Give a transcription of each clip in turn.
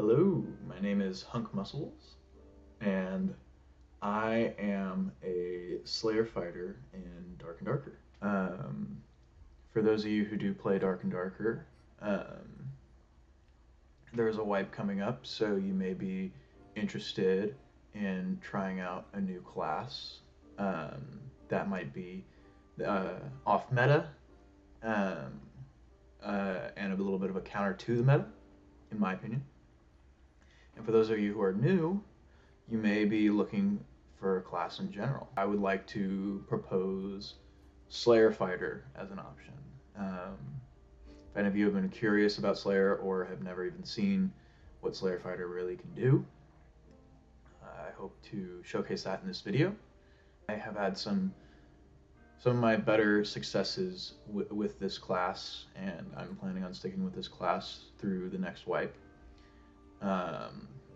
Hello, my name is Hunk Muscles, and I am a Slayer fighter in Dark and Darker. Um, for those of you who do play Dark and Darker, um, there's a wipe coming up, so you may be interested in trying out a new class that might be off meta um, and a little bit of a counter to the meta, in my opinion. And for those of you who are new, you may be looking for a class in general. I would like to propose Slayer Fighter as an option. If any of you have been curious about Slayer or have never even seen what Slayer Fighter really can do, I hope to showcase that in this video. I have had some of my better successes with this class, and I'm planning on sticking with this class through the next wipe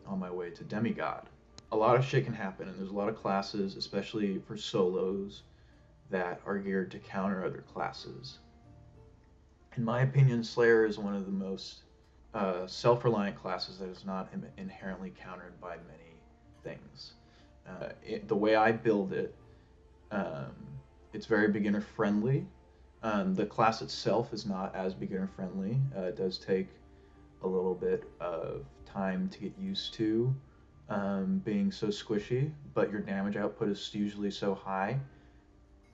on my way to Demigod. A lot of shit can happen, and there's a lot of classes, especially for solos, that are geared to counter other classes. In my opinion, Slayer is one of the most self-reliant classes that is not inherently countered by many things. The way I build it, um, it's very beginner friendly. The class itself is not as beginner friendly. It does take a little bit of time to get used to being so squishy, but your damage output is usually so high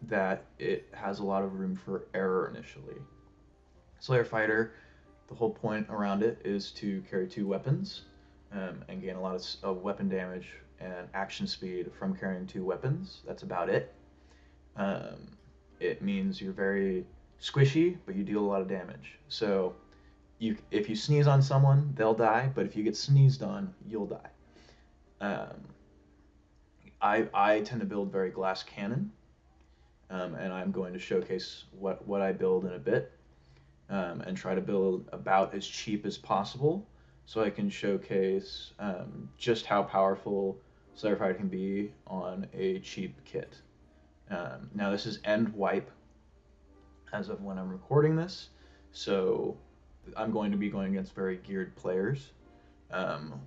that it has a lot of room for error initially. Slayer Fighter, the whole point around it is to carry two weapons and gain a lot of weapon damage and action speed from carrying two weapons. That's about it. Um, it means you're very squishy, but you deal a lot of damage. So if you sneeze on someone, they'll die, but if you get sneezed on, you'll die. Um, I tend to build very glass cannon, and I'm going to showcase what I build in a bit, and try to build about as cheap as possible, so I can showcase just how powerful Slayer Fighter can be on a cheap kit. Now this is end wipe as of when I'm recording this, so I'm going to be going against very geared players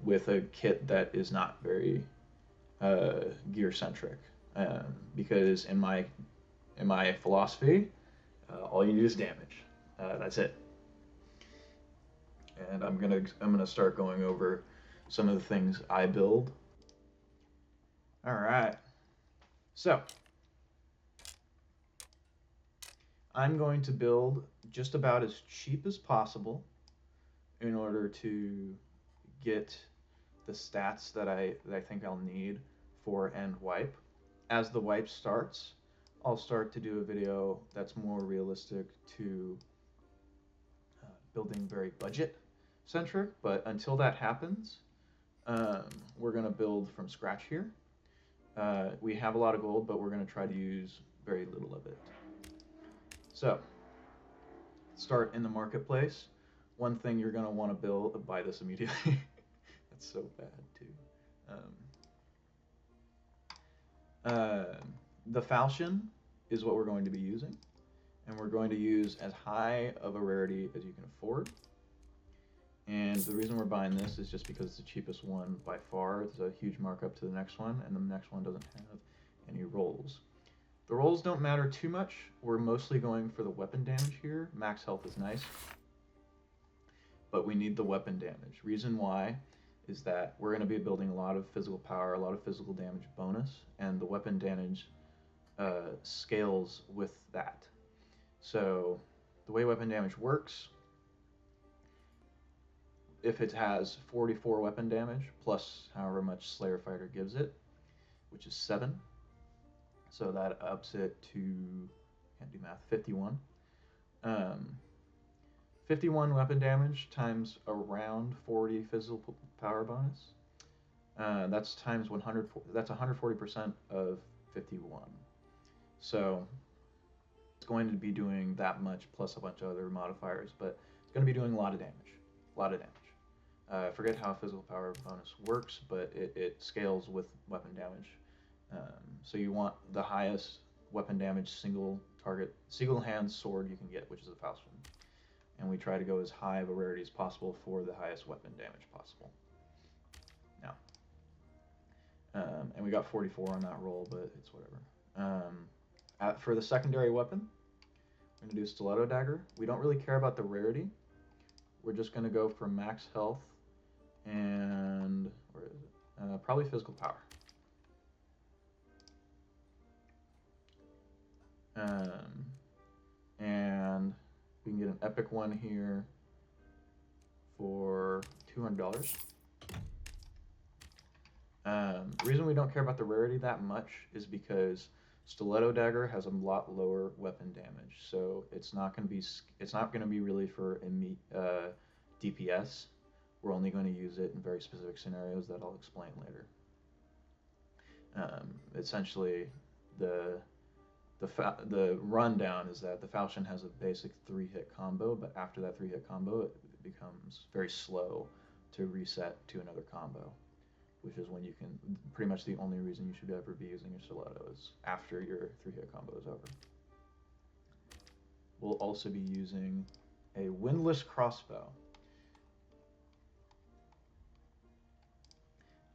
with a kit that is not very gear centric, because in my philosophy, all you need is damage. That's it. And I'm gonna start going over some of the things I build. All right. So I'm going to build just about as cheap as possible in order to get the stats that I think I'll need for end wipe. As the wipe starts, I'll start to do a video that's more realistic to building very budget centric. But until that happens, um, we're going to build from scratch here. We have a lot of gold, but we're going to try to use very little of it. So, start in the marketplace. One thing you're going to want to buy this immediately. That's so bad, too. Uh, the falchion is what we're going to be using, and we're going to use as high of a rarity as you can afford. And the reason we're buying this is just because it's the cheapest one by far. There's a huge markup to the next one, and the next one doesn't have any rolls. The rolls don't matter too much. We're mostly going for the weapon damage here. Max health is nice, but we need the weapon damage. Reason why is that we're going to be building a lot of physical power, a lot of physical damage bonus, and the weapon damage scales with that. So the way weapon damage works, if it has 44 weapon damage plus however much Slayer Fighter gives it, which is 7, so that ups it to, can't do math, 51. 51 weapon damage times around 40 physical power bonus. That's times 100. That's 140% of 51. So it's going to be doing that much plus a bunch of other modifiers, but it's going to be doing a lot of damage. A lot of damage. I forget how physical power bonus works, but it scales with weapon damage. So you want the highest weapon damage single hand sword you can get, which is a falchion. And we try to go as high of a rarity as possible for the highest weapon damage possible. now. And we got 44 on that roll, but it's whatever. For the secondary weapon, we're going to do Stiletto Dagger. We don't really care about the rarity. We're just going to go for max health and, where is it? Probably physical power. And we can get an epic one here for $200. The reason we don't care about the rarity that much is because Stiletto Dagger has a lot lower weapon damage, so it's not going to be really for DPS. We're only going to use it in very specific scenarios that I'll explain later. Essentially, the rundown is that the Falchion has a basic 3-hit combo, but after that 3-hit combo, it becomes very slow to reset to another combo, which is when you can, pretty much the only reason you should ever be using your Stiletto is after your 3-hit combo is over. We'll also be using a Windless Crossbow.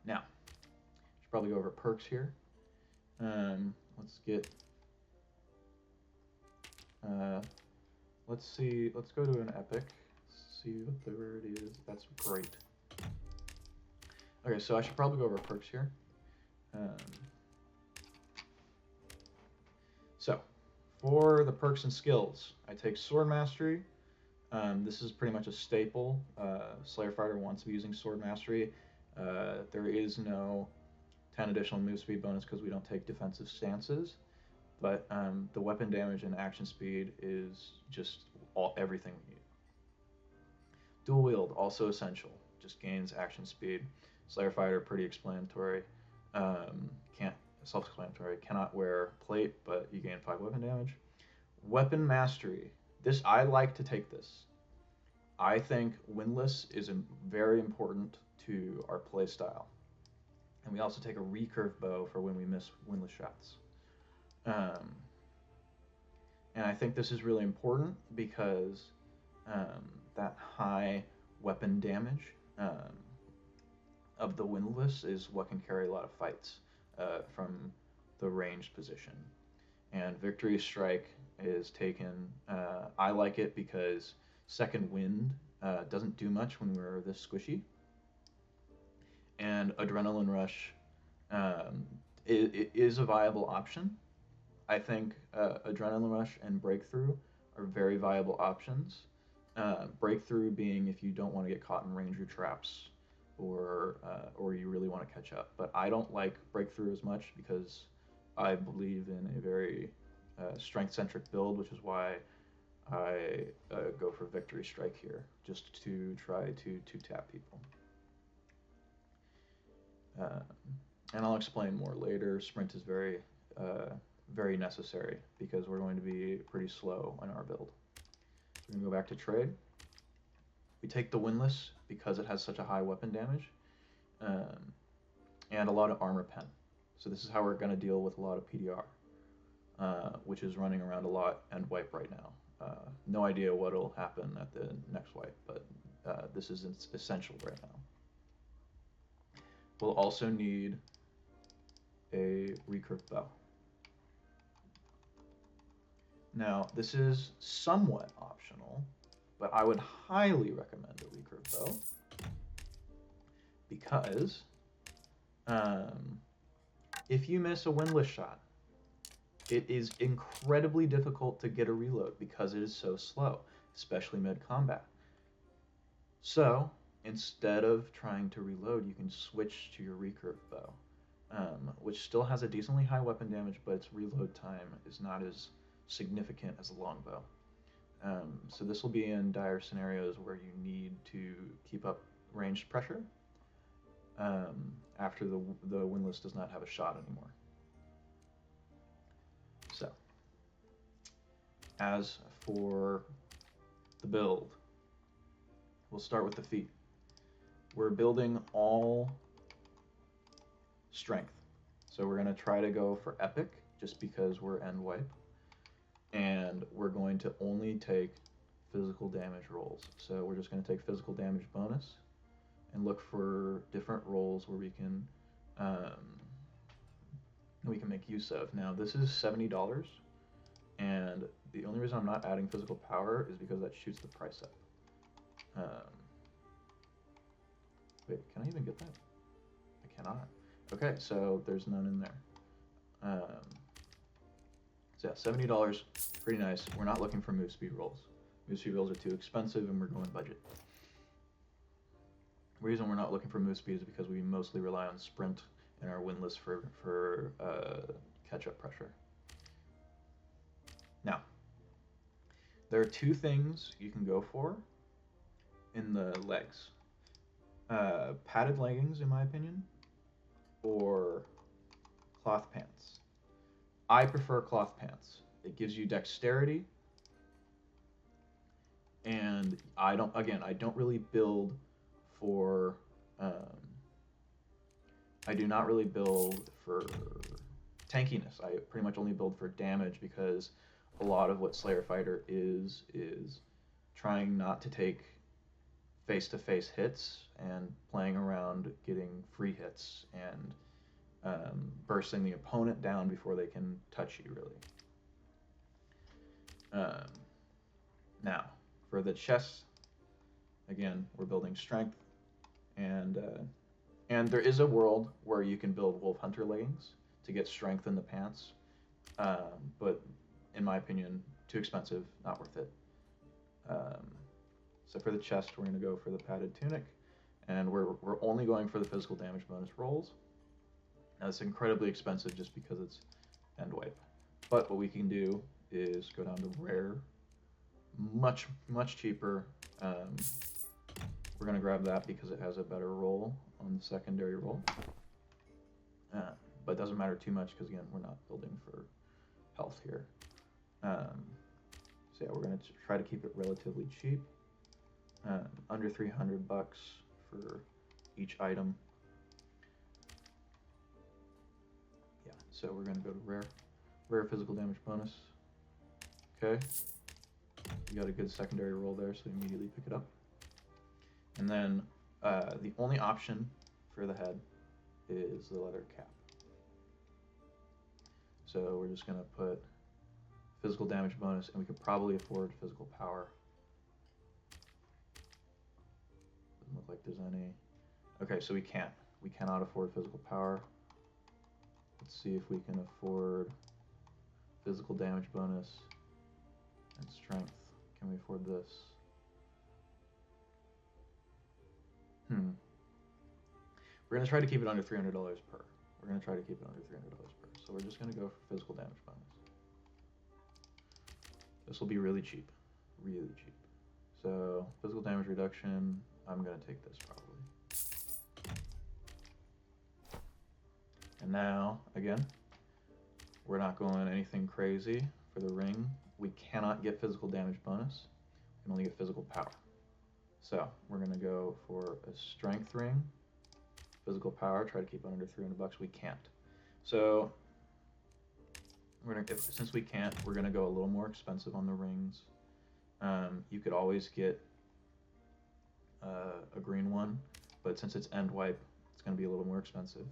Now, should probably go over perks here. Let's get, let's see, let's go to an epic, see what the rarity is. That's great. Okay, so I should probably go over perks here. So, for the perks and skills, I take Sword Mastery. This is pretty much a staple. Slayer Fighter wants to be using Sword Mastery. There is no 10 additional move speed bonus because we don't take defensive stances, but the weapon damage and action speed is just everything we need. Dual Wield, also essential, just gains action speed. Slayer Fighter, pretty explanatory. Self-explanatory. Cannot wear plate, but you gain 5 weapon damage. Weapon Mastery. I like to take this. I think Windless is very important to our playstyle. And we also take a recurve bow for when we miss Windless shots. And I think this is really important because that high weapon damage of the Windless is what can carry a lot of fights from the ranged position. And Victory Strike is taken. I like it because Second Wind doesn't do much when we're this squishy. And Adrenaline Rush is a viable option. I think Adrenaline Rush and Breakthrough are very viable options. Breakthrough being if you don't want to get caught in ranger traps or you really want to catch up. But I don't like Breakthrough as much because I believe in a very strength-centric build, which is why I go for Victory Strike here, just to try to tap people. And I'll explain more later. Sprint is very, very necessary because we're going to be pretty slow on our build. We're going to go back to trade. We take the Windless because it has such a high weapon damage and a lot of armor pen. So this is how we're going to deal with a lot of PDR, which is running around a lot and wipe right now. No idea what will happen at the next wipe, but this is essential right now. We'll also need a recurve bow. Now, this is somewhat optional, but I would highly recommend a recurve bow because if you miss a Windless shot, it is incredibly difficult to get a reload because it is so slow, especially mid-combat. So, instead of trying to reload, you can switch to your recurve bow, which still has a decently high weapon damage, but its reload time is not as significant as a longbow. So this will be in dire scenarios where you need to keep up ranged pressure after the Windless does not have a shot anymore. So, as for the build, we'll start with the feat. We're building all strength. So we're going to try to go for epic just because we're end wipe. And we're going to only take physical damage rolls. So we're just going to take physical damage bonus. and look for different roles where um, we can make use of. Now this is $70, and the only reason I'm not adding physical power is because that shoots the price up. Um, Wait, can I even get that? I cannot. Okay, so there's none in there. So yeah, $70, pretty nice. We're not looking for move speed rolls. Move speed rolls are too expensive, and we're going budget. The reason we're not looking for move speed is because we mostly rely on sprint and our win list for catch-up pressure. Now, there are two things you can go for in the legs. Padded leggings, in my opinion, or cloth pants. I prefer cloth pants. It gives you dexterity, and I don't really build for. I do not really build for tankiness. I pretty much only build for damage because a lot of what Slayer Fighter is trying not to take face-to-face hits and playing around getting free hits and bursting the opponent down before they can touch you, really. Now, for the chest, again, we're building strength, and there is a world where you can build Wolf Hunter leggings to get strength in the pants, but in my opinion, too expensive, not worth it. So for the chest, we're going to go for the padded tunic, and we're only going for the physical damage bonus rolls. Now it's incredibly expensive just because it's end wipe, but what we can do is go down to rare, much cheaper. We're going to grab that because it has a better roll on the secondary roll, but it doesn't matter too much because again, we're not building for health here. So yeah, we're going to try to keep it relatively cheap, under $300 for each item. Yeah, so we're going to go to rare physical damage bonus. Okay, we got a good secondary roll there, so we immediately pick it up. And then the only option for the head is the leather cap. So we're just going to put physical damage bonus, and we could probably afford physical power. Doesn't look like there's any. Okay, so we can't. We cannot afford physical power. Let's see if we can afford physical damage bonus and strength. Can we afford this? We're going to try to keep it under $300 per. We're going to try to keep it under $300 per. So we're just going to go for physical damage bonus. This will be really cheap. Really cheap. So physical damage reduction, I'm going to take this probably. And now, again, we're not going anything crazy for the ring. We cannot get physical damage bonus. We can only get physical power. So we're going to go for a strength ring. Physical power, try to keep it under $300. We can't. So since we can't, we're going to go a little more expensive on the rings. You could always get a green one, but since it's end wipe, it's going to be a little more expensive.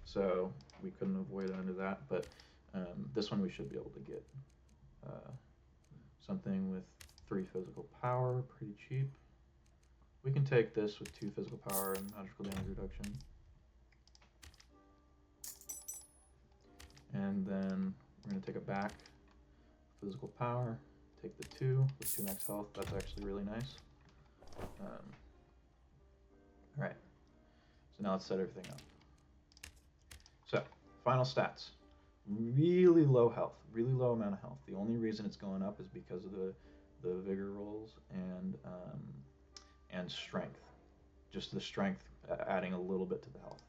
So we couldn't avoid under that, but this one we should be able to get something with 3 physical power, pretty cheap. We can take this with 2 physical power and magical damage reduction. And then we're going to take it back. Physical power, take the 2 with 2 max health. That's actually really nice. Alright, so now let's set everything up. So, final stats. Really low health, really low amount of health. The only reason it's going up is because of the vigor rolls and strength. Just the strength adding a little bit to the health.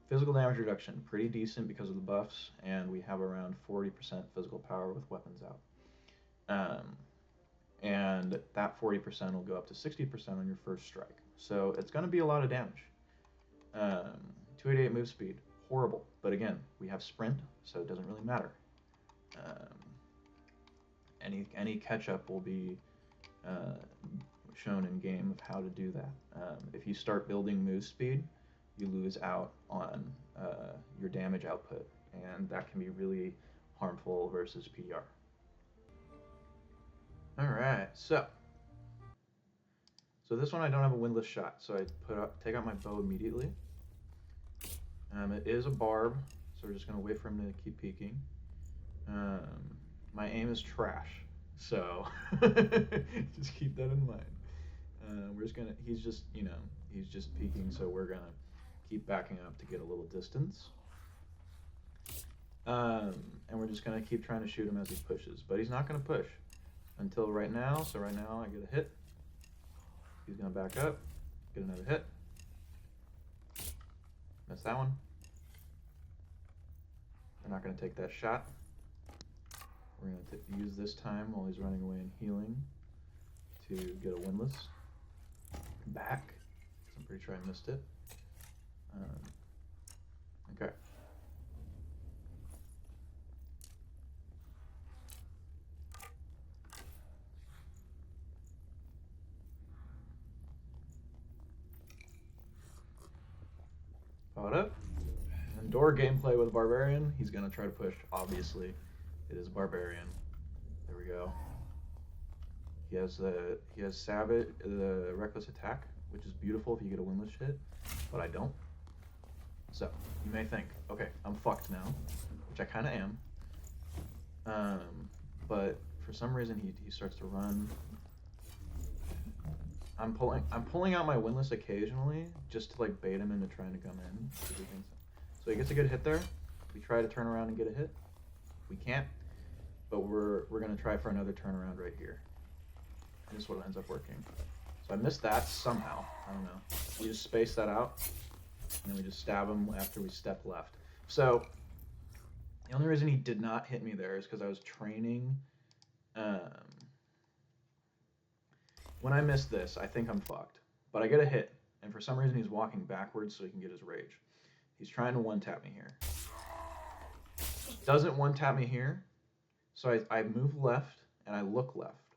Physical damage reduction, pretty decent because of the buffs, and we have around 40% physical power with weapons out. And that 40% will go up to 60% on your first strike. So it's going to be a lot of damage. 288 move speed, horrible. But again, we have sprint, so it doesn't really matter. Any catch-up will be shown in game of how to do that. If you start building move speed, you lose out on your damage output, and that can be really harmful versus PDR. All right, so this one I don't have a windless shot, so I take out my bow immediately. It is a barb, so we're just gonna wait for him to keep peeking. My aim is trash, so just keep that in mind. We're just gonna, he's just peeking, so we're gonna keep backing up to get a little distance. And we're just gonna keep trying to shoot him as he pushes, but he's not gonna push until right now. So right now I get a hit. He's gonna back up, get another hit. Miss that one. We're not gonna take that shot. We're gonna use this time while he's running away and healing to get a windless back. I'm pretty sure I missed it. Okay. Followed up. And door gameplay with Barbarian. He's gonna try to push, obviously. It is Barbarian. There we go. He has Savage, the Reckless Attack, which is beautiful if you get a windless hit, but I don't. So, you may think, okay, I'm fucked now, which I kind of am. But for some reason he starts to run. I'm pulling out my windless occasionally just to like bait him into trying to come in. So he gets a good hit there. We try to turn around and get a hit. We can't, but we're gonna try for another turnaround right here. And this is what ends up working. So I missed that somehow. I don't know. We just space that out, and then we just stab him after we step left. So the only reason he did not hit me there is because I was training. When I miss this, I think I'm fucked. But I get a hit, and for some reason he's walking backwards so he can get his rage. He's trying to one-tap me here. Doesn't one-tap me here, so I move left, and I look left.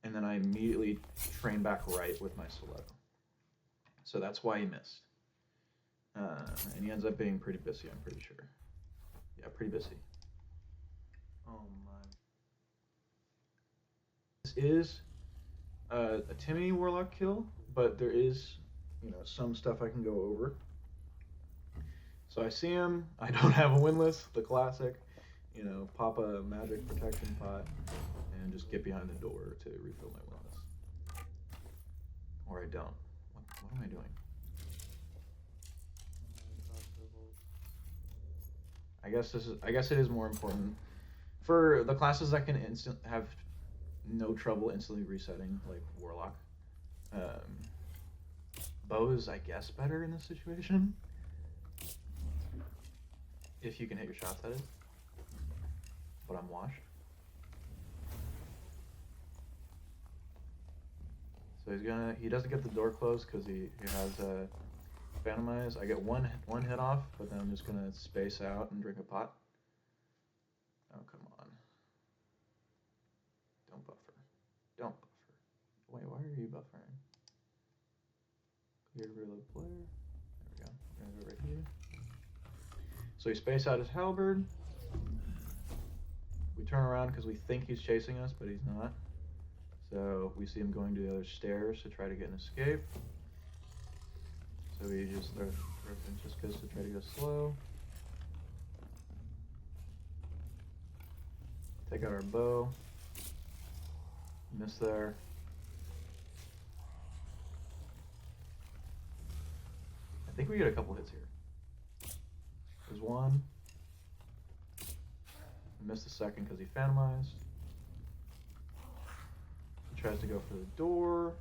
And then I immediately train back right with my stiletto. So that's why he missed. And he ends up being pretty busy, I'm pretty sure. Yeah, pretty busy. Oh my. This is a Timmy Warlock kill, but there is, some stuff I can go over. So I see him, I don't have a windless, the classic, pop a magic protection pot and just get behind the door to refill my windless. Or I don't. What am I doing? I guess it is more important for the classes that can have no trouble instantly resetting, like Warlock. Bow is, I guess, better in this situation. If you can hit your shots, that is. But I'm washed. So he doesn't get the door closed because he has a Phantomize. I get one hit off, but then I'm just gonna space out and drink a pot. Oh, come on. Don't buffer. Don't buffer. Wait, why are you buffering? Clear to reload player. There we go. We're gonna go right here. So we space out his halberd. We turn around because we think he's chasing us, but he's not. So we see him going to the other stairs to try to get an escape. So he just goes to try to go slow. Take out our bow. Miss there. I think we get a couple hits here. There's one. I missed the second because he Phantomized. He tries to go for the door.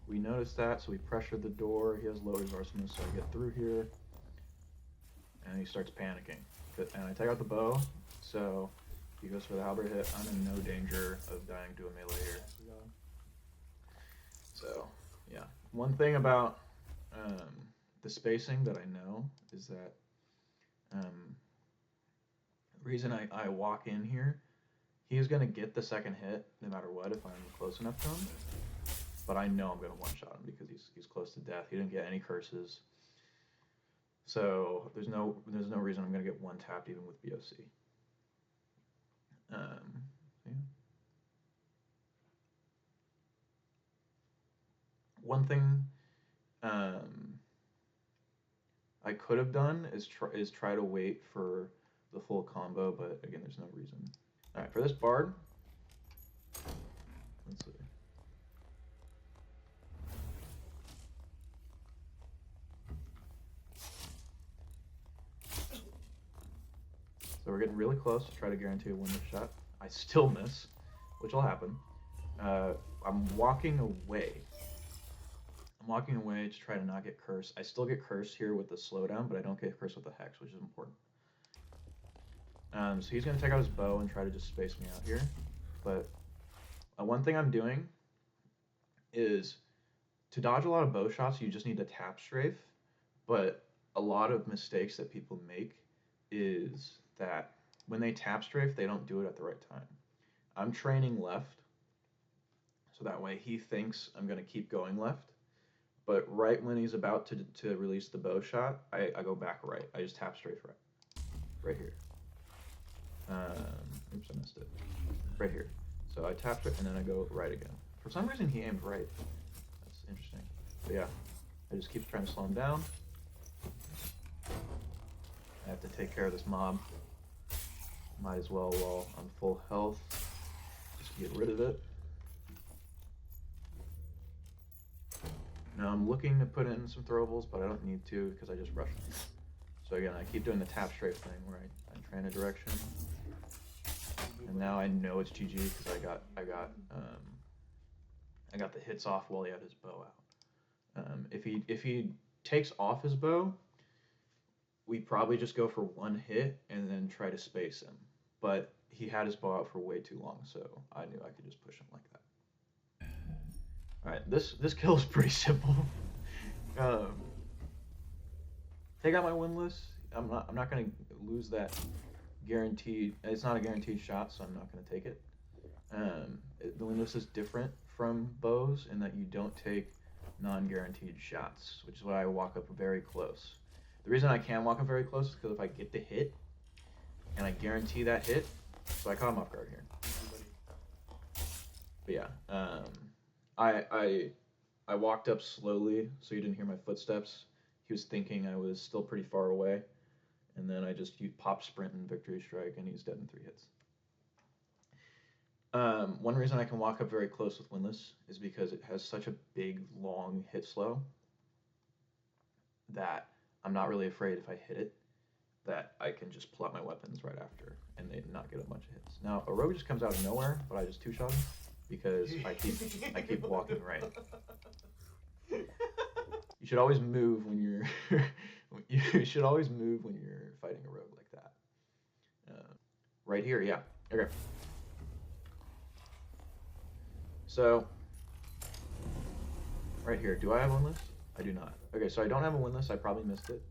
We notice that, so we pressure the door. He has lowered his arsonist, so I get through here. And he starts panicking. And I take out the bow, so he goes for the halberd hit. I'm in no danger of dying to a melee here. So, yeah. One thing about the spacing that I know is that the reason I walk in here, He's going to get the second hit no matter what if I'm close enough to him. But I know I'm going to one-shot him because he's close to death. He didn't get any curses. So there's no reason I'm going to get one tapped even with BOC. Yeah. One thing I could have done is try to wait for the full combo, but again, there's no reason. All right, for this Bard, let's see. So we're getting really close to try to guarantee a win-win shot. I still miss, which will happen. I'm walking away. I'm walking away to try to not get cursed. I still get cursed here with the slowdown, but I don't get cursed with the hex, which is important. So he's going to take out his bow and try to just space me out here. But one thing I'm doing is to dodge a lot of bow shots, you just need to tap strafe. But a lot of mistakes that people make is that when they tap strafe, they don't do it at the right time. I'm training left, so that way he thinks I'm going to keep going left. But right when he's about to release the bow shot, I go back right. I just tap strafe right here. Oops, I missed it. Right here. So I tapped it and then I go right again. For some reason he aimed right. That's interesting. But yeah, I just keep trying to slow him down. I have to take care of this mob. Might as well while I'm full health. Just get rid of it. Now I'm looking to put in some throwables, but I don't need to because I just rush them. So again, I keep doing the tap strafe thing where I train a direction. And now I know it's GG because I got the hits off while he had his bow out. If he takes off his bow, we probably just go for one hit and then try to space him. But he had his bow out for way too long, so I knew I could just push him like that. All right, this kill is pretty simple. Take out my winless. I'm not gonna lose that guaranteed. It's not a guaranteed shot, so I'm not gonna take it. The winless is different from bows in that you don't take non-guaranteed shots, which is why I walk up very close. The reason I can walk up very close is because if I get the hit and I guarantee that hit, so I caught him off guard here. But yeah, I walked up slowly so you didn't hear my footsteps. He was thinking I was still pretty far away, and then I just pop sprint and victory strike, and he's dead in 3 hits. One reason I can walk up very close with winless is because it has such a big, long hit slow that I'm not really afraid if I hit it that I can just pull out my weapons right after and they not get a bunch of hits. Now a rogue just comes out of nowhere, but I just 2-shot him because I keep walking right. You should always move when you're you should always move when you're fighting a rogue like that. Right here, yeah. Okay. So right here, do I have a winless? I do not. Okay, so I don't have a winless. I probably missed it.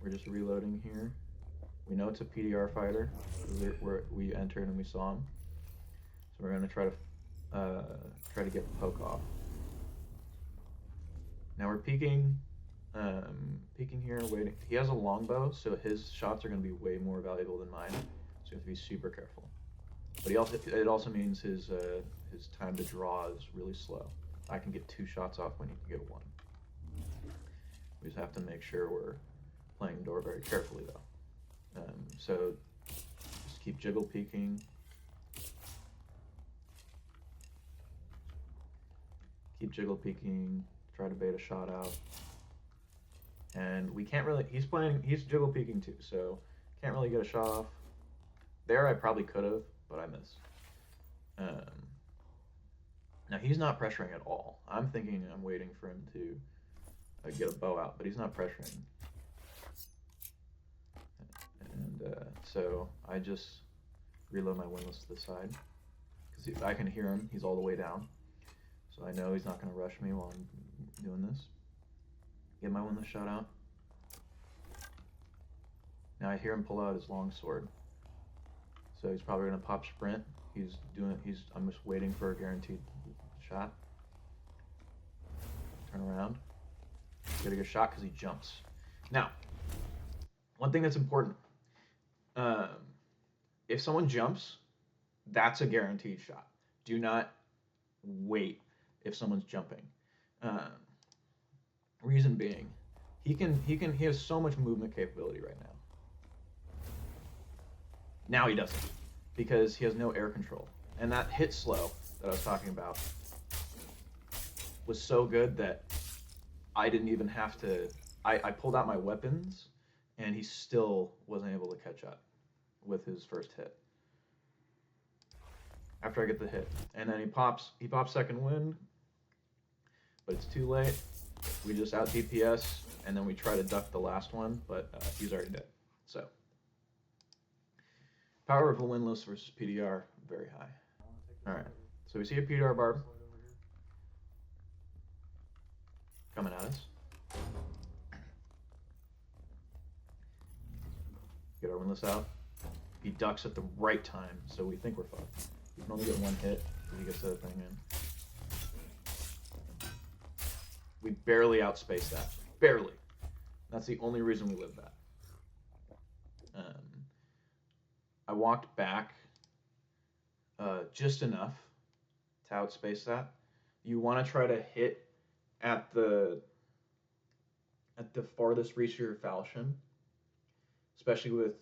We're just reloading here. We know it's a PDR fighter. We entered and we saw him. So we're gonna try to get the poke off. Now we're peeking here, waiting. He has a longbow, so his shots are gonna be way more valuable than mine. So you have to be super careful. But it also means his time to draw is really slow. I can get 2 shots off when he can get 1. We just have to make sure we're playing the door very carefully though. So just keep jiggle peeking. Keep jiggle peeking, try to bait a shot out. And we can't really, he's jiggle peeking too, so can't really get a shot off. There I probably could have, but I missed. Now he's not pressuring at all. I'm thinking I'm waiting for him to get a bow out, but he's not pressuring. And so I just reload my winless to the side because I can hear him. He's all the way down, so I know he's not going to rush me while I'm doing this. Get my winless shot out. Now I hear him pull out his longsword. So he's probably gonna pop sprint. I'm just waiting for a guaranteed shot. Turn around. Get a good shot because he jumps. Now, one thing that's important. If someone jumps, that's a guaranteed shot. Do not wait if someone's jumping. Reason being, he has so much movement capability right now. Now he doesn't, because he has no air control. And that hit slow that I was talking about was so good that I didn't even have to. I pulled out my weapons, and he still wasn't able to catch up with his first hit. After I get the hit, and then he pops second wind, but it's too late. We just out DPS, and then we try to duck the last one, but he's already dead. So, power of a windlass versus PDR, very high. All right, so we see a PDR barb coming at us. Get our windlass out. He ducks at the right time, so we think we're fucked. We can only get one hit if he gets the thing in. We barely outspaced that. Barely. That's the only reason we lived that. I walked back just enough to outspace that. You want to try to hit at the farthest reach of your falchion, especially with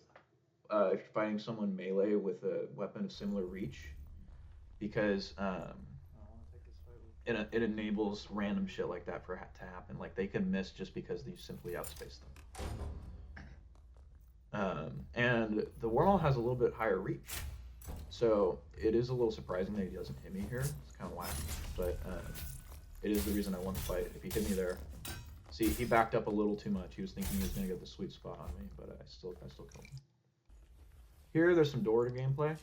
if you're fighting someone melee with a weapon of similar reach, because it enables random shit like that to happen. Like, they can miss just because you simply outspace them. And the wormhole has a little bit higher reach, so it is a little surprising that he doesn't hit me here. It's kind of whack, but it is the reason I won the fight. If he hit me there, see, he backed up a little too much. He was thinking he was gonna get the sweet spot on me, but I still killed him. Here, there's some door to gameplay.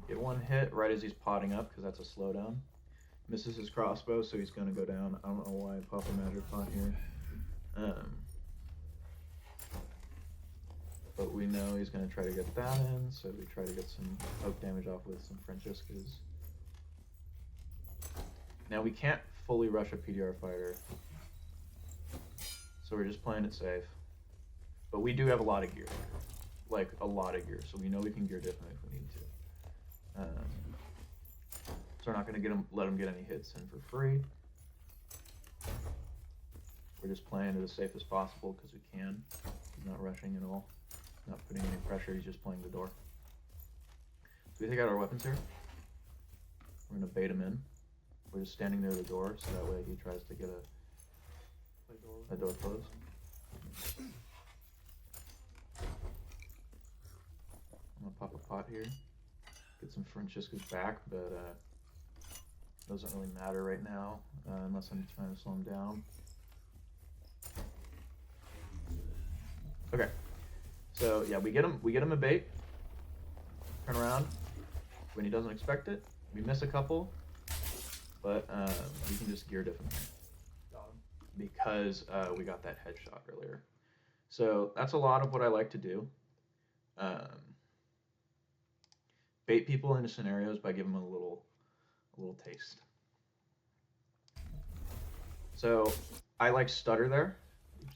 Get one hit right as he's potting up, because that's a slowdown. Misses his crossbow, so he's going to go down. I don't know why I pop a magic pot here. But we know he's going to try to get that in, so we try to get some poke damage off with some Franciscas. Now, we can't fully rush a PDR fighter, so we're just playing it safe. But we do have a lot of gear here. Like, a lot of gear, so we know we can gear differently if we need to. So we're not going to let him get any hits in for free. We're just playing it as safe as possible because we can. He's not rushing at all. Not putting any pressure, he's just playing the door. So we take out our weapons here. We're going to bait him in. We're just standing near the door, so that way he tries to get a door closed. I'm going to pop a pot here. Get some Franciscus back, but doesn't really matter right now, unless I'm trying to slow him down. Okay, so yeah, we get him a bait. Turn around when he doesn't expect it. We miss a couple, but we can just gear differently because we got that headshot earlier. So that's a lot of what I like to do. Bait people into scenarios by giving them a little taste. So I like stutter there. Oops.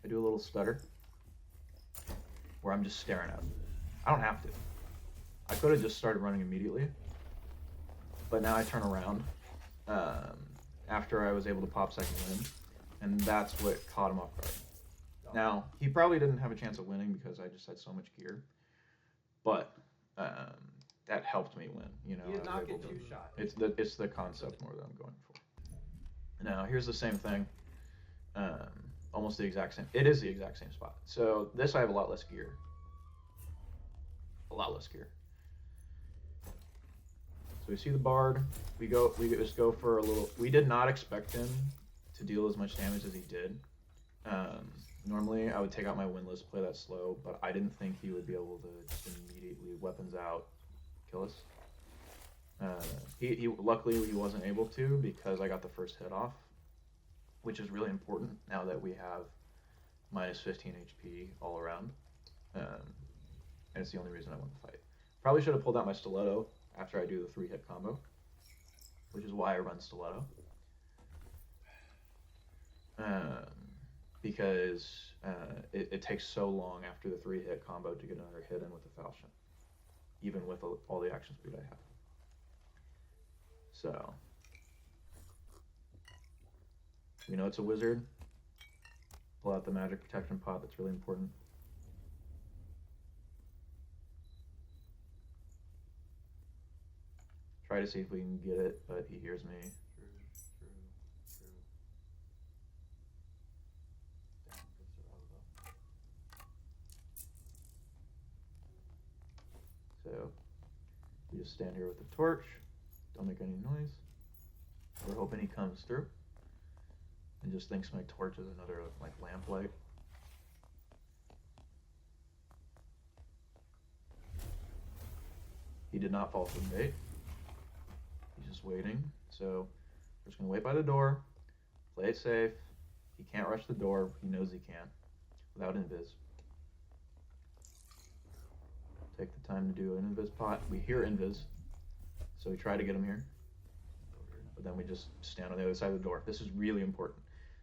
I do a little stutter where I'm just staring at him. I don't have to. I could have just started running immediately, but now I turn around after I was able to pop second wind, and that's what caught him off guard. Now, he probably didn't have a chance of winning because I just had so much gear, but that helped me win. You know, He did not get two shot. It's the concept more that I'm going for. Now, here's the same thing, almost the exact same. It is the exact same spot. So this I have a lot less gear. A lot less gear. So we see the bard. We just go for a little. We did not expect him to deal as much damage as he did. Normally, I would take out my windlass, play that slow, but I didn't think he would be able to just immediately weapons out, kill us. He luckily he wasn't able to because I got the first hit off, which is really important now that we have minus 15 HP all around. And it's the only reason I won the fight. Probably should have pulled out my stiletto after I do the 3-hit combo, which is why I run stiletto. Because it takes so long after the 3-hit combo to get another hit in with the falchion, even with all the action speed I have. So, we know it's a wizard. Pull out the magic protection pot, that's really important. Try to see if we can get it, but he hears me. So we just stand here with the torch, don't make any noise. We're hoping he comes through and just thinks my torch is another like lamplight. He did not fall for the bait. He's just waiting. So we're just gonna wait by the door, play it safe. He can't rush the door. He knows he can't without invis. Take the time to do an invis pot. We hear invis, so we try to get him here. But then we just stand on the other side of the door. This is really important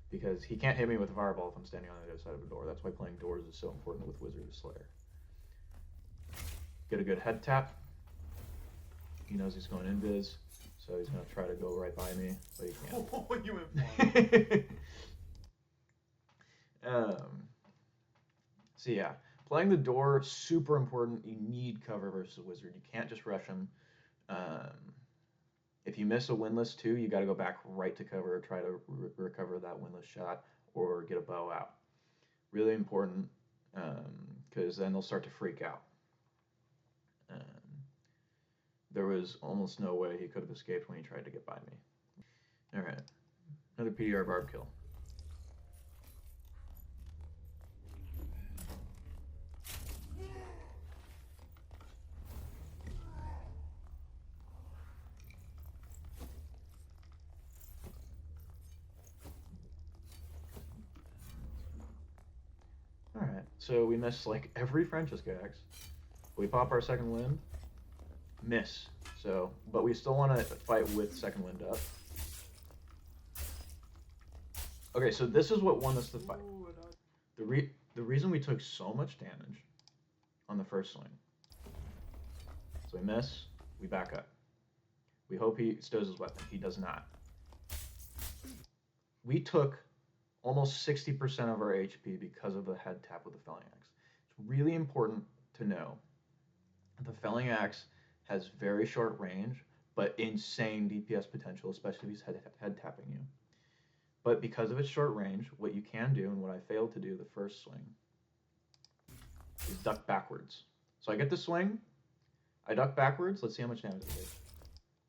because he can't hit me with a fireball if I'm standing on the other side of a door. That's why playing doors is so important with Wizard of Slayer. Get a good head tap. He knows he's going invis, so he's going to try to go right by me, but he can't. Oh, you went So yeah, playing the door, super important. You need cover versus a wizard. You can't just rush him. If you miss a windlass too, you got to go back right to cover, try to recover that windlass shot, or get a bow out. Really important, because then they'll start to freak out. There was almost no way he could have escaped when he tried to get by me. All right, another PDR barb kill. All right, so we miss like every Francesca Axe. We pop our second wind, miss. So, but we still want to fight with second wind up. Okay, so this is what won us the fight. The reason we took so much damage on the first swing. So we miss, we back up. We hope he stows his weapon. He does not. We took almost 60% of our HP because of the head tap with the felling axe. It's really important to know the felling axe has very short range, but insane DPS potential, especially if he's head tapping you. But because of its short range, what you can do, and what I failed to do the first swing, is duck backwards. So I get the swing, I duck backwards, let's see how much damage I did.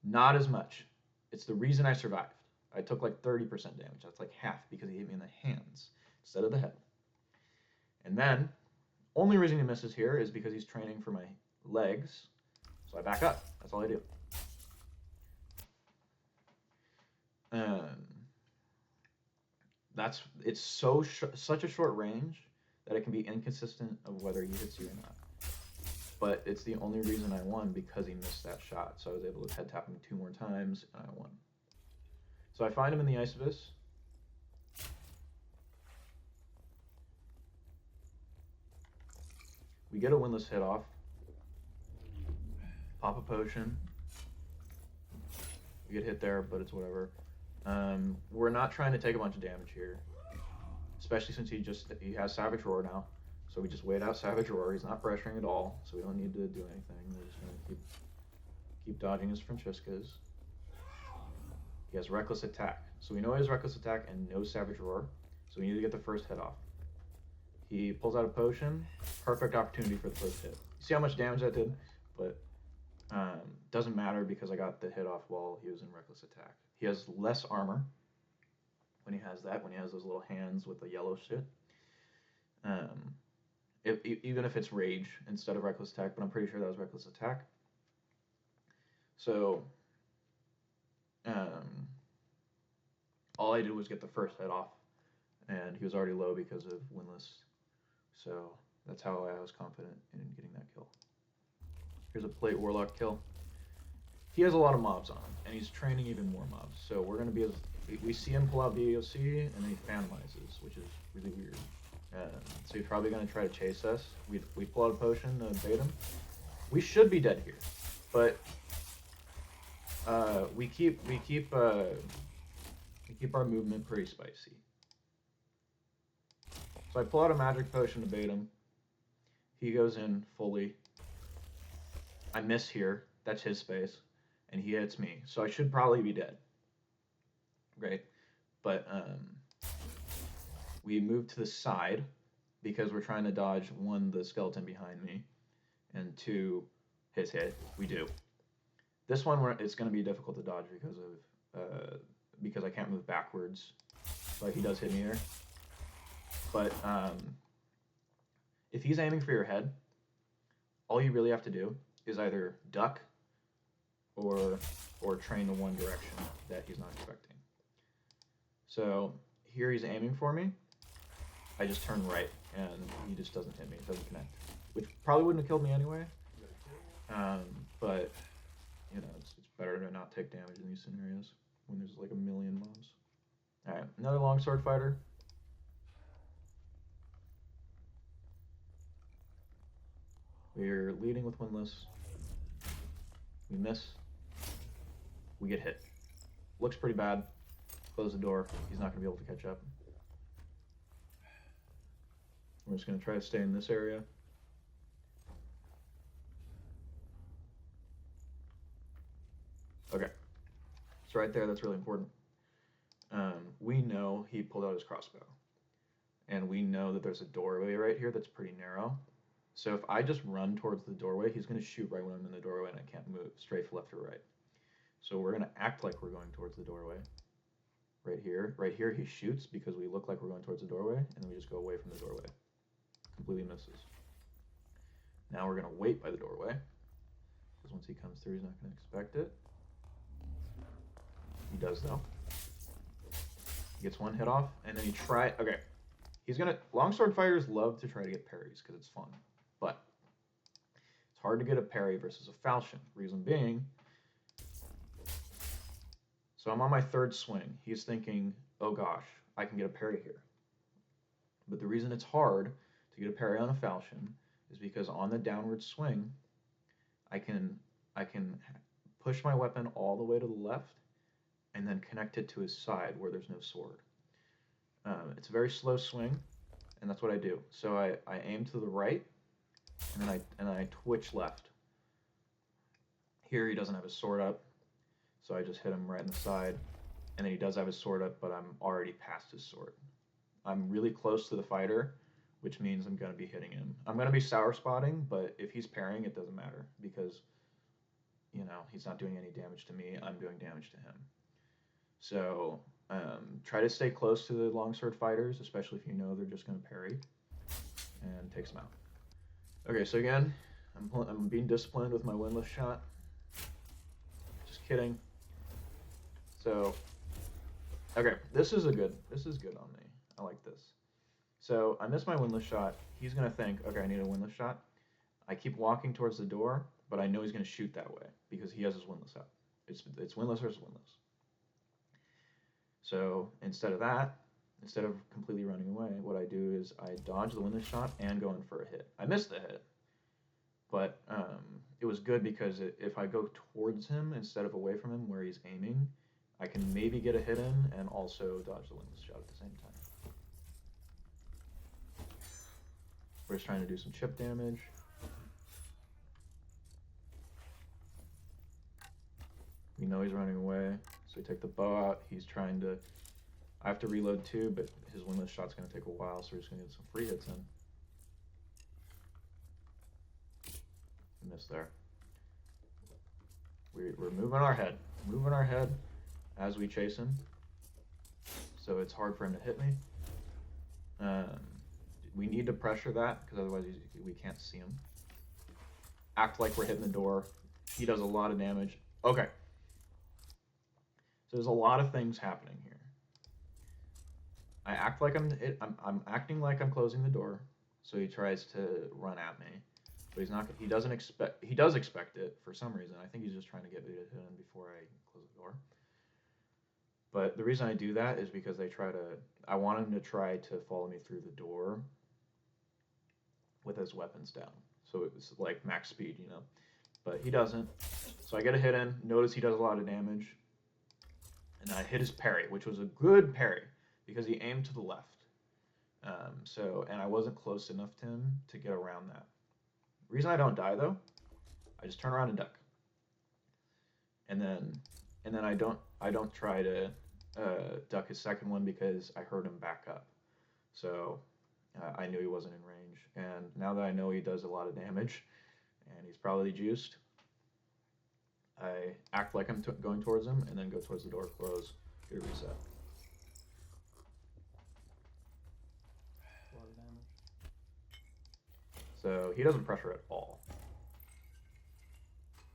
Not as much. It's the reason I survived. I took like 30% damage. That's like half because he hit me in the hands instead of the head. And then, only reason he misses here is because he's training for my legs. So I back up. That's all I do. It's such a short range that it can be inconsistent of whether he hits you or not. But it's the only reason I won because he missed that shot. So I was able to head tap him 2 more times and I won. So I find him in the Ice Abyss. We get a windlass hit off. Pop a potion. We get hit there, but it's whatever. We're not trying to take a bunch of damage here, especially since he has Savage Roar now. So we just wait out Savage Roar. He's not pressuring at all, so we don't need to do anything. We're just gonna keep dodging his Francescas. He has Reckless Attack, so we know he has Reckless Attack and no Savage Roar. So we need to get the first hit off. He pulls out a potion. Perfect opportunity for the first hit. You see how much damage that did? But doesn't matter because I got the hit off while he was in Reckless Attack. He has less armor when he has that, when he has those little hands with the yellow shit. Even if it's Rage instead of Reckless Attack, but I'm pretty sure that was Reckless Attack. So Um, all I did was get the first hit off, and he was already low because of Windless. So that's how I was confident in getting that kill. Here's a Plate Warlock kill. He has a lot of mobs on him, and he's training even more mobs. So we're going to be we see him pull out BOC, and then he Phantomizes, which is really weird. So he's probably going to try to chase us. We pull out a potion to bait him. We should be dead here, but we keep our movement pretty spicy. So I pull out a magic potion to bait him. He goes in fully. I miss here. That's his space. And he hits me. So I should probably be dead. Right? But we move to the side because we're trying to dodge, one, the skeleton behind me, and two, his hit. We do. This one, it's going to be difficult to dodge because I can't move backwards. But he does hit me here. But if he's aiming for your head, all you really have to do is either duck or train the one direction that he's not expecting. So here he's aiming for me. I just turn right, and he just doesn't hit me. It doesn't connect, which probably wouldn't have killed me anyway. But you know, it's better to not take damage in these scenarios when there's like a million mobs. All right, another longsword fighter. We're leading with Windless. We miss. We get hit. Looks pretty bad. Close the door. He's not going to be able to catch up. We're just going to try to stay in this area. Okay. So right there, that's really important. We know he pulled out his crossbow. And we know that there's a doorway right here that's pretty narrow. So if I just run towards the doorway, he's going to shoot right when I'm in the doorway and I can't move straight left or right. So we're going to act like we're going towards the doorway. Right here. Right here he shoots because we look like we're going towards the doorway, and then we just go away from the doorway. Completely misses. Now we're going to wait by the doorway, because once he comes through, he's not going to expect it. He does, though. He gets one hit off, and then okay. He's going to... Longsword fighters love to try to get parries, because it's fun. But it's hard to get a parry versus a falchion. Reason being... So I'm on my third swing. He's thinking, oh gosh, I can get a parry here. But the reason it's hard to get a parry on a falchion is because on the downward swing, I can push my weapon all the way to the left and then connect it to his side where there's no sword. It's a very slow swing, and that's what I do. So I aim to the right, and then I twitch left. Here he doesn't have his sword up. So I just hit him right in the side, and then he does have his sword up, but I'm already past his sword. I'm really close to the fighter, which means I'm going to be hitting him. I'm going to be sour spotting, but if he's parrying, it doesn't matter because, you know, he's not doing any damage to me. I'm doing damage to him. So try to stay close to the longsword fighters, especially if you know they're just going to parry, and takes them out. Okay, so again, I'm being disciplined with my Windless shot. Just kidding. So, okay, this is good on me. I like this. So I miss my Windless shot. He's going to think, okay, I need a Windless shot. I keep walking towards the door, but I know he's going to shoot that way because he has his Windless out. It's Windless versus Windless. So instead of completely running away, what I do is I dodge the Windless shot and go in for a hit. I missed the hit, but it was good because if I go towards him instead of away from him where he's aiming, I can maybe get a hit in and also dodge the Windless shot at the same time. We're just trying to do some chip damage. We know he's running away, so we take the bow out. He's trying to... I have to reload too, but his Windless shot's going to take a while, so we're just going to get some free hits in. We missed there. We're moving our head. Moving our head as we chase him. So it's hard for him to hit me. We need to pressure that, because otherwise we can't see him. Act like we're hitting the door. He does a lot of damage. Okay. there's a lot of things happening here. I act like I'm acting like I'm closing the door, so he tries to run at me, but he's not. He doesn't expect. He does expect it for some reason. I think he's just trying to get me to hit him before I close the door. But the reason I do that is because I want him to try to follow me through the door with his weapons down. So it's like max speed, you know. But he doesn't. So I get a hit in. Notice he does a lot of damage. And then I hit his parry, which was a good parry because he aimed to the left. And I wasn't close enough to him to get around that. The reason I don't die though, I just turn around and duck. And then I don't try to duck his second one because I heard him back up. So I knew he wasn't in range. And now that I know he does a lot of damage and he's probably juiced, I act like I'm going towards him and then go towards the door, close, get a reset. A lot of damage. So he doesn't pressure at all.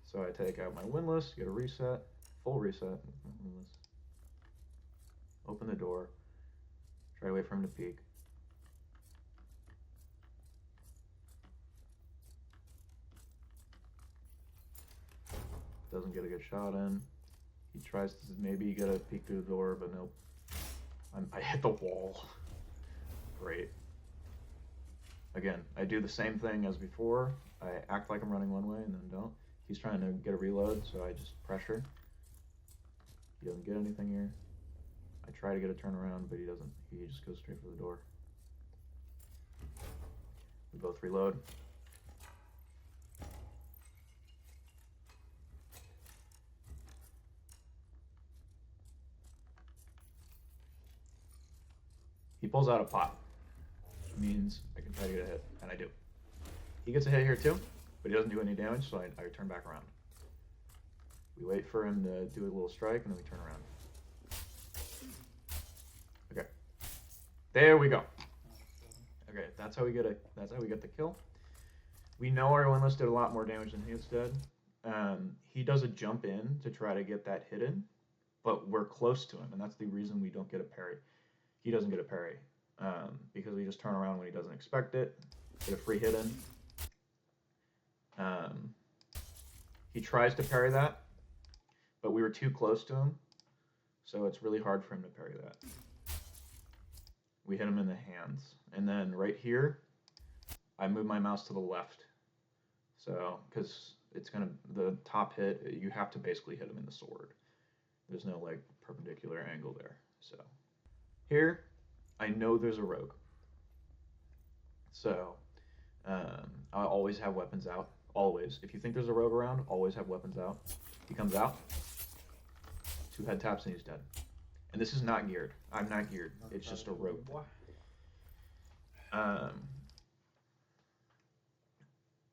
So I take out my windlass, get a reset, full reset, windlass. Open the door, try to wait for him to peek. Doesn't get a good shot in. He tries to maybe get a peek through the door, but nope. I hit the wall. Great. Again, I do the same thing as before. I act like I'm running one way and then don't. He's trying to get a reload, so I just pressure. He doesn't get anything here. I try to get a turnaround, but he doesn't. He just goes straight for the door. We both reload. He pulls out a pot, which means I can try to get a hit, and I do. He gets a hit here too, but he doesn't do any damage, so I turn back around. We wait for him to do a little strike, and then we turn around. Okay. There we go. Okay, that's how we get the kill. We know our windlass did a lot more damage than his did. He does a jump in to try to get that hit in, but we're close to him, and that's the reason we don't get a parry. He doesn't get a parry because we just turn around when he doesn't expect it, get a free hit in. He tries to parry that, but we were too close to him, so it's really hard for him to parry that. We hit him in the hands, and then right here, I move my mouse to the left. So, because it's the top hit, you have to basically hit him in the sword. There's no like perpendicular angle there. So here, I know there's a rogue. So I always have weapons out. Always. If you think there's a rogue around, always have weapons out. He comes out, 2 head taps and he's dead. And this is not geared. I'm not geared. It's just a rogue.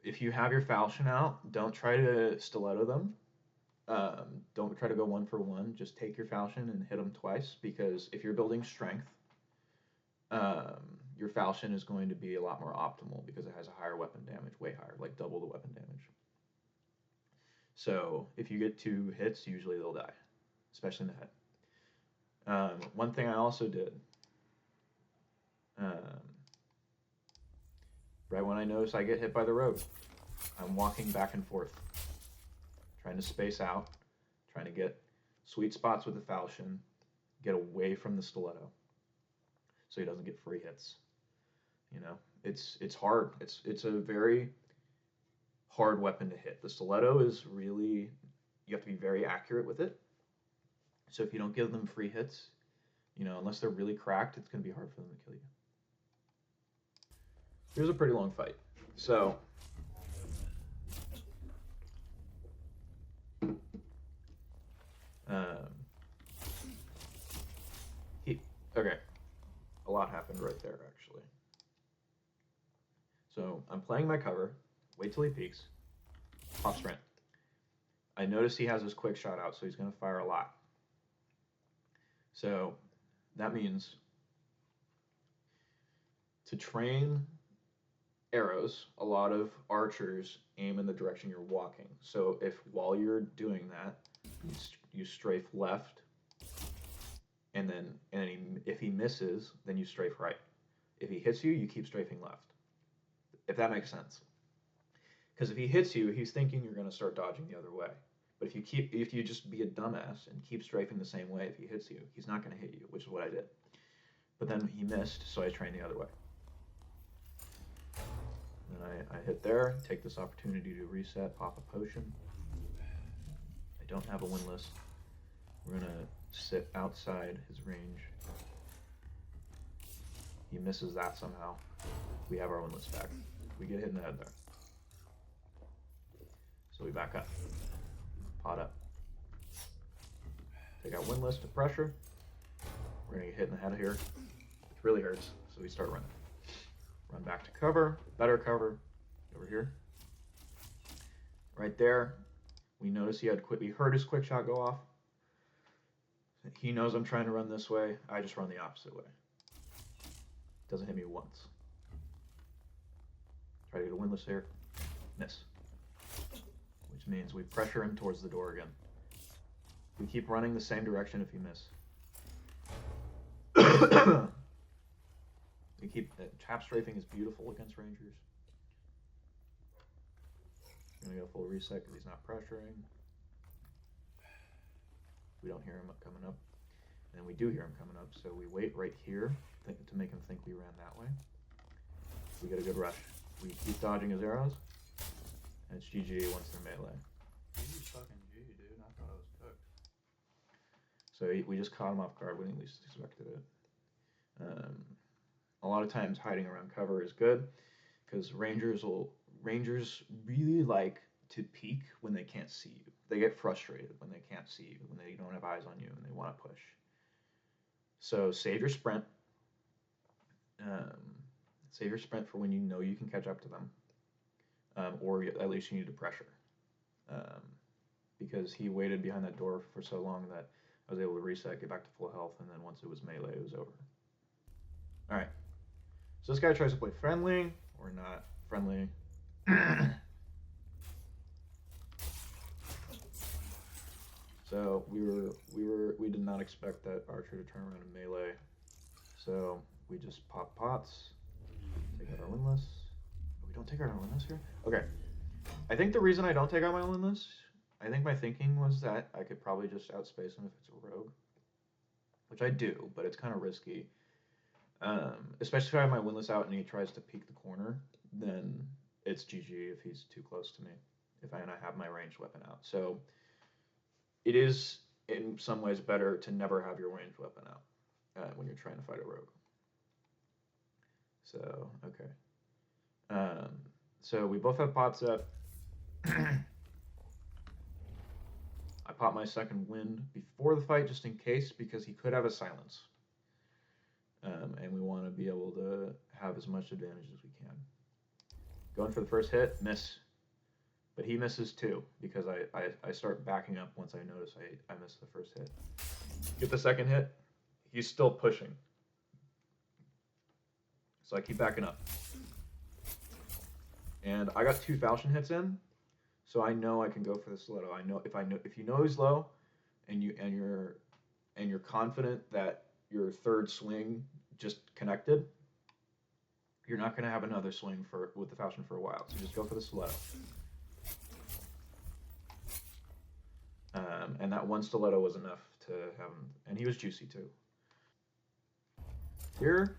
If you have your falchion out, don't try to stiletto them. Don't try to go 1 for 1. Just take your falchion and hit them twice, because if you're building strength, your falchion is going to be a lot more optimal because it has a higher weapon damage, way higher, like double the weapon damage. So if you get 2 hits, usually they'll die, especially in the head. One thing I also did, right when I notice I get hit by the rogue, I'm walking back and forth, trying to space out, trying to get sweet spots with the falchion, get away from the stiletto, so he doesn't get free hits. You know, it's hard. It's a very hard weapon to hit. The stiletto is really, you have to be very accurate with it. So if you don't give them free hits, you know, unless they're really cracked, it's going to be hard for them to kill you. Here's a pretty long fight. So okay, a lot happened right there actually. So I'm playing my cover, wait till he peeks, pop sprint. I notice he has his quick shot out, so he's going to fire a lot. So that means to train arrows, a lot of archers aim in the direction you're walking. So if while you're doing that, you strafe left and then if he misses, then you strafe right. If he hits you, you keep strafing left. If that makes sense. Because if he hits you, he's thinking you're going to start dodging the other way. But if you just be a dumbass and keep strafing the same way, if he hits you, he's not going to hit you, which is what I did. But then he missed, so I trained the other way. And I hit there, take this opportunity to reset, pop a potion. I don't have a windlass. We're going to sit outside his range. He misses that somehow. We have our windlass back. We get hit in the head there. So we back up. Pot up. Take out windlass to pressure. We're going to get hit in the head here. It really hurts, so we start running. Run back to cover, better cover, over here. Right there, we notice we heard his quick shot go off. He knows I'm trying to run this way. I just run the opposite way. Doesn't hit me once. Try to get a windlass here. Miss. Which means we pressure him towards the door again. We keep running the same direction if you miss. We keep trap strafing is beautiful against rangers. I'm gonna go full reset because he's not pressuring. We don't hear him coming up, and we do hear him coming up. So we wait right here to make him think we ran that way. We get a good rush. We keep dodging his arrows, and it's GG once they're melee. You fucking G, dude. I thought I was cooked. So we just caught him off guard when he least expected it. A lot of times hiding around cover is good because rangers really like to peek when they can't see you. They get frustrated when they can't see you, when they don't have eyes on you, and they want to push. So save your sprint. Save your sprint for when you know you can catch up to them, or at least you need to pressure. Because he waited behind that door for so long that I was able to reset, get back to full health, and then once it was melee, it was over. All right. So this guy tries to play friendly or not friendly. So we did not expect that archer to turn around in melee. So we just pop pots, take out our windlass. We don't take out our windlass here? Okay. I think the reason I don't take out my windlass, I think my thinking was that I could probably just outspace him if it's a rogue. Which I do, but it's kind of risky. Especially if I have my windlass out and he tries to peek the corner, then it's GG if he's too close to me. And I have my ranged weapon out. So it is in some ways better to never have your ranged weapon out when you're trying to fight a rogue. So, okay. So we both have pots up. I pop my second wind before the fight just in case because he could have a silence. And we want to be able to have as much advantage as we can. Going for the first hit, miss. But he misses too because I start backing up once I notice I missed the first hit. Get the second hit, he's still pushing. So I keep backing up. And I got 2 falchion hits in, so I know I can go for the stiletto. I know if you know he's low and you're confident that your third swing just connected, you're not going to have another swing with the falchion for a while. So just go for the stiletto. And that one stiletto was enough to have him, and he was juicy too. Here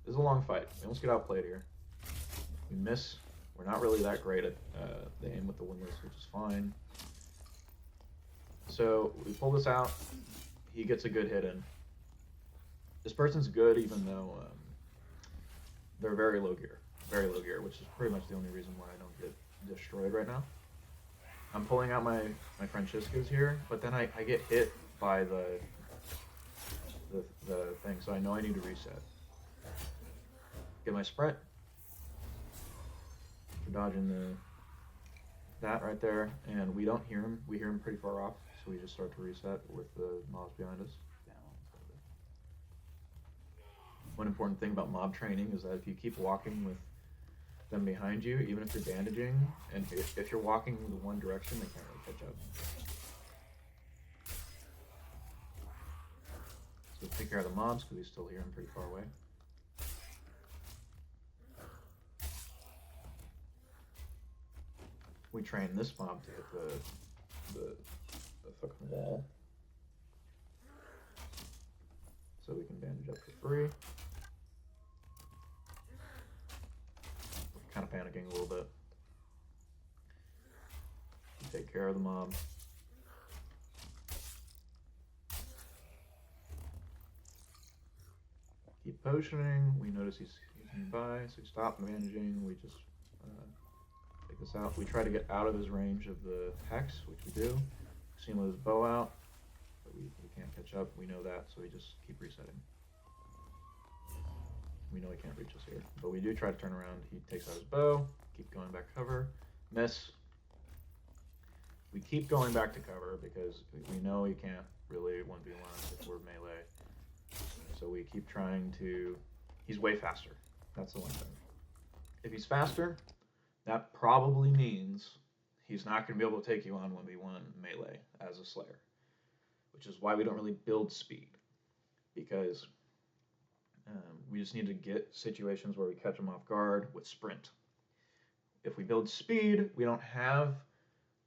is a long fight. We almost get outplayed here. We miss. We're not really that great at the aim with the windlass, which is fine. So we pull this out. He gets a good hit in. This person's good even though they're very low gear, which is pretty much the only reason why I don't get destroyed right now. I'm pulling out my Franciscas here, but then I get hit by the thing, so I know I need to reset. Get my sprint. We're dodging that right there, and we don't hear him. We hear him pretty far off, so we just start to reset with the mobs behind us. One important thing about mob training is that if you keep walking with them behind you, even if you're bandaging, and if you're walking in the one direction, they can't really catch up. So take care of the mobs because we still hear them pretty far away. We train this mob to hit the fucking wall. So we can bandage up for free. We're kind of panicking a little bit. Take care of the mob. Keep potioning. We notice he's nearby, so we stop bandaging. We just take this out. We try to get out of his range of the hex, which we do. See him with his bow out, but we can't catch up. We know that, so we just keep resetting. We know he can't reach us here, but we do try to turn around. He takes out his bow. Keep going back cover. Miss. We keep going back to cover because we know he can't really 1v1 if we're melee. So we keep trying to... He's way faster. That's the one thing. If he's faster, that probably means he's not going to be able to take you on 1v1 melee as a Slayer. Which is why we don't really build speed. Because we just need to get situations where we catch him off guard with sprint. If we build speed, we don't have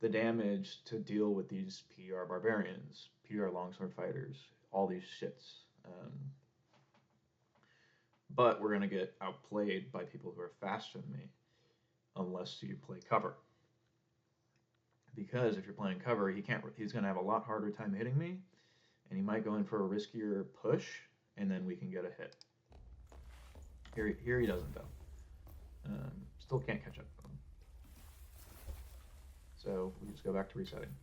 the damage to deal with these PR barbarians, PR longsword fighters, all these shits. But we're going to get outplayed by people who are faster than me unless you play cover. Because if you're playing cover, he's going to have a lot harder time hitting me, and he might go in for a riskier push, and then we can get a hit. Here he doesn't, though. Still can't catch up with him. So we just go back to resetting.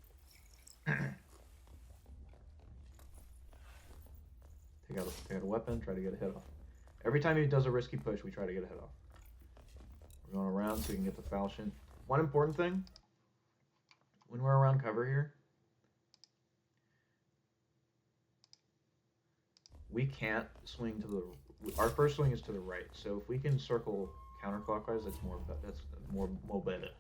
Take out a weapon, try to get a hit off. Every time he does a risky push, we try to get a hit off. We're going around so we can get the falchion. One important thing, when we're around cover here, we can't swing to the... Our first swing is to the right, so if we can circle counterclockwise, that's more better.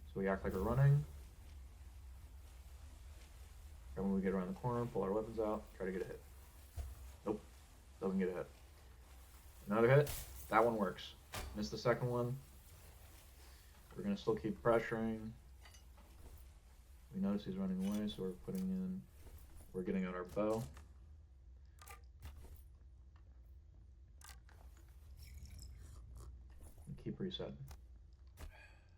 So we act like we're running. And when we get around the corner, pull our weapons out, try to get a hit. Nope, doesn't get a hit. Another hit, that one works. Missed the second one. We're gonna still keep pressuring. We notice he's running away, so we're getting out our bow. And keep resetting.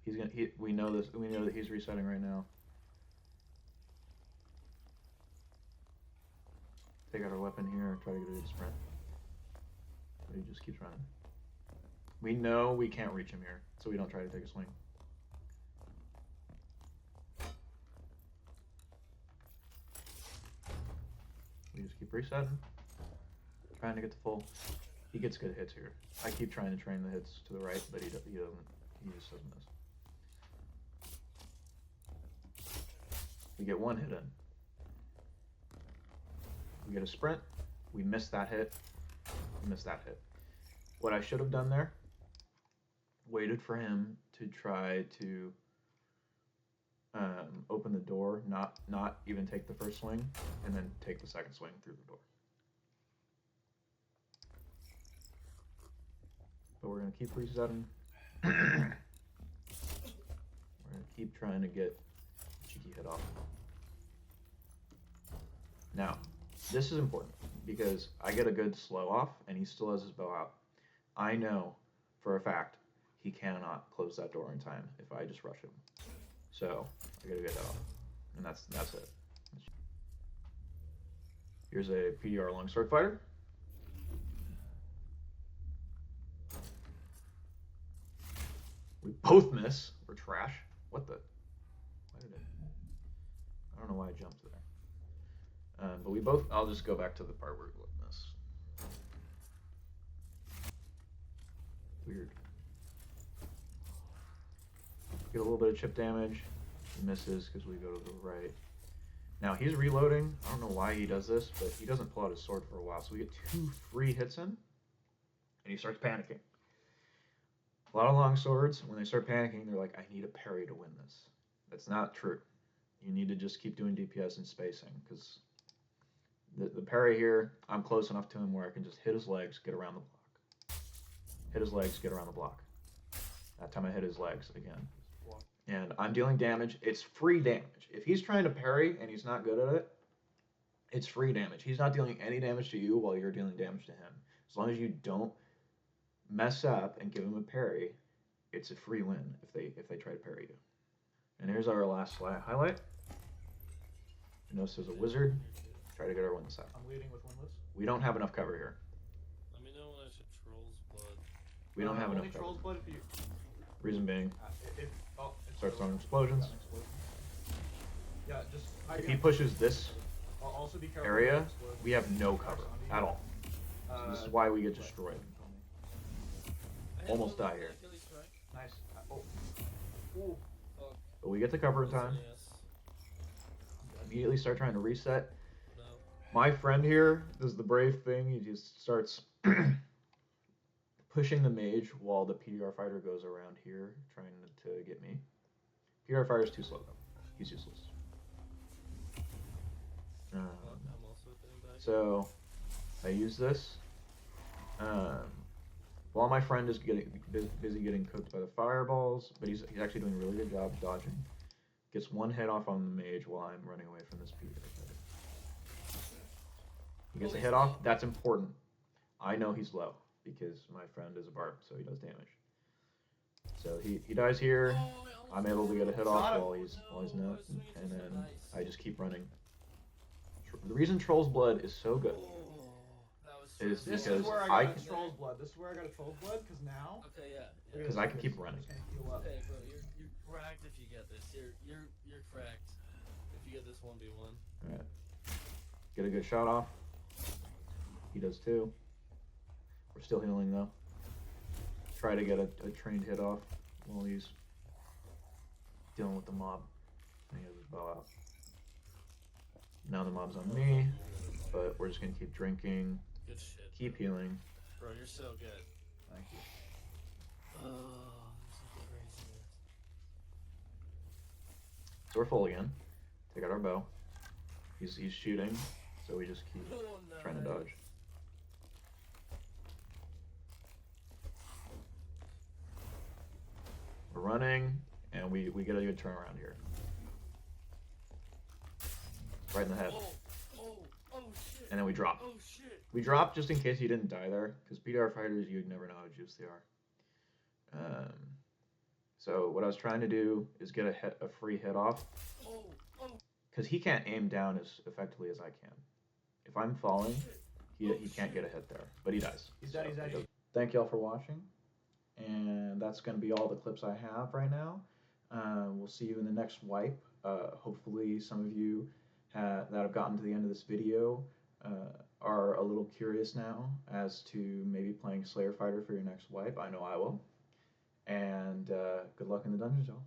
We know that he's resetting right now. Take out our weapon here, try to get a good sprint. But he just keeps running. We know we can't reach him here, so we don't try to take a swing. We just keep resetting, trying to get the full. He gets good hits here. I keep trying to train the hits to the right, but he doesn't. He just doesn't miss. We get one hit in. We get a sprint. We miss that hit. We miss that hit. What I should have done there, waited for him to try to open the door, not even take the first swing, and then take the second swing through the door. But we're going to keep resetting. We're going to keep trying to get a cheeky hit off. Now, this is important because I get a good slow off and he still has his bow out. I know for a fact he cannot close that door in time if I just rush him. So I gotta get that off. And that's it. Here's a PDR longsword fighter. We both miss. We're trash. What the? I don't know why I jumped there. But we both, I'll just go back to the part where we miss. Weird. Get a little bit of chip damage. He misses because we go to the right. Now he's reloading. I don't know why he does this, but he doesn't pull out his sword for a while. So we get 2 free hits in, and he starts panicking. A lot of long swords, when they start panicking, they're like, I need a parry to win this. That's not true. You need to just keep doing DPS and spacing, because the parry here, I'm close enough to him where I can just hit his legs, get around the block. Hit his legs, get around the block. That time I hit his legs again. And I'm dealing damage. It's free damage. If he's trying to parry and he's not good at it, it's free damage. He's not dealing any damage to you while you're dealing damage to him. As long as you don't mess up and give him a parry, it's a free win if they try to parry you. And here's our last highlight. You notice there's a wizard. Try to get our wins out. I'm leading with winless. We don't have enough cover here. Let me know when I should Troll's Blood. We don't have only enough cover. Troll's Blood if you. Reason being, It starts throwing explosions. Yeah, just. If he pushes this also be careful area, we have no cover at all. So this is why we get destroyed. Almost die here. Nice. Ooh. But we get the cover in time. Yes. Immediately start trying to reset. No. My friend here does the brave thing. He just starts pushing the mage while the PDR fighter goes around here trying to get me. PDR fighter is too slow though. He's useless. I'm also getting back. So I use this. While my friend is busy getting cooked by the fireballs, but he's actually doing a really good job dodging. Gets one hit off on the mage while I'm running away from this PDR fighter. He gets a hit off. That's important. I know he's low because my friend is a barb, so he does damage. So he dies here. I'm able to get a hit off while he's not, and then I just keep running. The reason Troll's Blood is so good is This because is where I got a Troll's Blood. This is where I got a Troll's Blood, because now. Okay, yeah. because I can keep running. I'm just gonna heal up. Hey, bro, you're cracked if you get this. You're cracked if you get this 1v1. All right, get a good shot off. He does too. We're still healing though. Try to get a trained hit off while he's dealing with the mob. And he has his bow out. Now the mob's on me, but we're just gonna keep drinking, Good shit. keep healing. Bro, you're so good. Thank you. Oh, this is crazy. So we're full again. Take out our bow. He's shooting, so we just keep Oh, no. trying to dodge. We're running, and we get a good turnaround here. Right in the head. Oh, shit. And then we drop. Oh, shit. We drop just in case you didn't die there, because PDR fighters, you'd never know how juiced they are. So what I was trying to do is get a free hit off, because he can't aim down as effectively as I can. If I'm falling, he can't get a hit there, but he dies. He's dead, he's dead. Thank y'all for watching, and that's going to be all the clips I have right now. We'll see you in the next wipe. Hopefully some of you that have gotten to the end of this video are a little curious now as to maybe playing Slayer Fighter for your next wipe. I know I will. And good luck in the dungeons, y'all.